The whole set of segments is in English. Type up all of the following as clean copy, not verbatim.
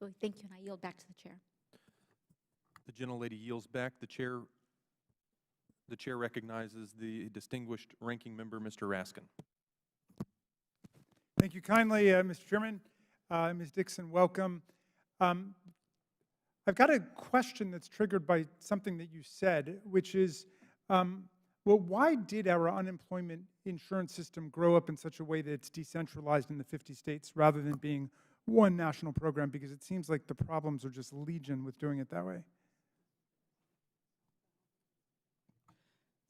Absolutely. Thank you, and I yield back to the chair. The gentlelady yields back. The chair recognizes the distinguished ranking member, Mr. Raskin. Thank you kindly, Mr. Chairman. Ms. Dixon, welcome. I've got a question that's triggered by something that you said, which is, well, why did our unemployment insurance system grow up in such a way that it's decentralized in the 50 states rather than being one national program? Because it seems like the problems are just legion with doing it that way.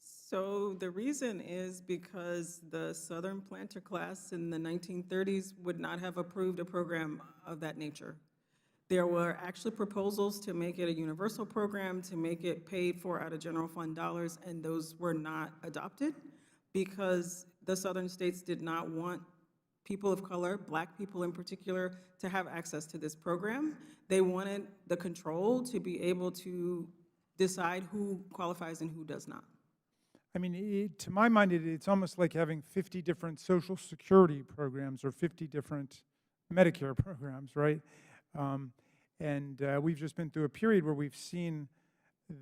So the reason is because the Southern planter class in the 1930s would not have approved a program of that nature. There were actually proposals to make it a universal program, to make it paid for out of general fund dollars, and those were not adopted because the Southern states did not want people of color, Black people in particular, to have access to this program. They wanted the control to be able to decide who qualifies and who does not. I mean, to my mind, it's almost like having 50 different Social Security programs or 50 different Medicare programs, right? We've just been through a period where we've seen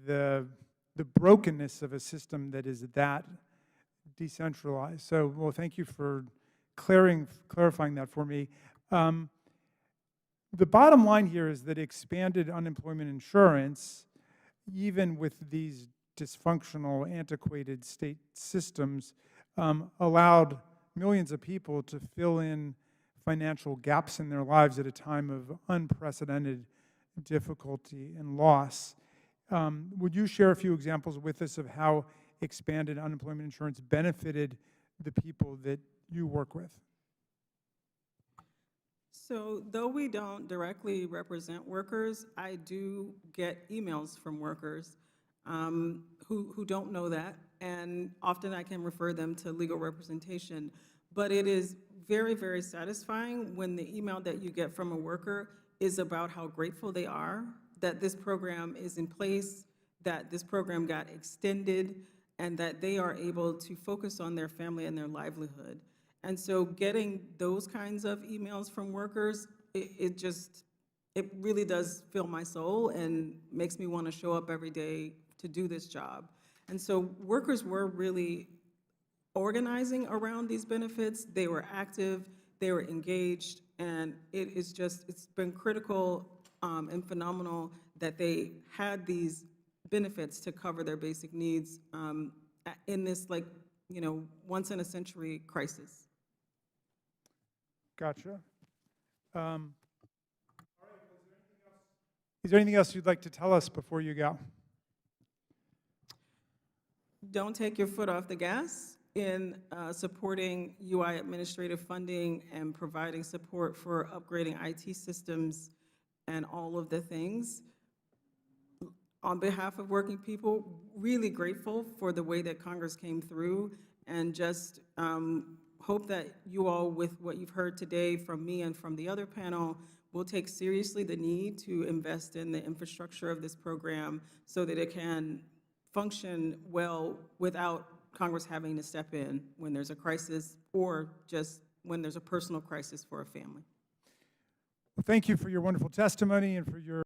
the brokenness of a system that is that decentralized. So, well, thank you for clarifying that for me. The bottom line here is that expanded unemployment insurance, even with these dysfunctional, antiquated state systems, allowed millions of people to fill in financial gaps in their lives at a time of unprecedented difficulty and loss. Would you share a few examples with us of how expanded unemployment insurance benefited the people that you work with? So though we don't directly represent workers, I do get emails from workers who don't know that, and often I can refer them to legal representation. But it is very, very satisfying when the email that you get from a worker is about how grateful they are that this program is in place, that this program got extended, and that they are able to focus on their family and their livelihood. And so getting those kinds of emails from workers, it really does fill my soul and makes me want to show up every day to do this job. And so workers were really organizing around these benefits. They were active, they were engaged, and it's been critical and phenomenal that they had these benefits to cover their basic needs in this, like, once in a century crisis. Gotcha. Is there anything else you'd like to tell us before you go? Don't take your foot off the gas in supporting UI administrative funding and providing support for upgrading IT systems and all of the things. On behalf of working people, really grateful for the way that Congress came through, and just hope that you all, with what you've heard today from me and from the other panel, will take seriously the need to invest in the infrastructure of this program so that it can function well without Congress having to step in when there's a crisis or just when there's a personal crisis for a family. Well, thank you for your wonderful testimony and for your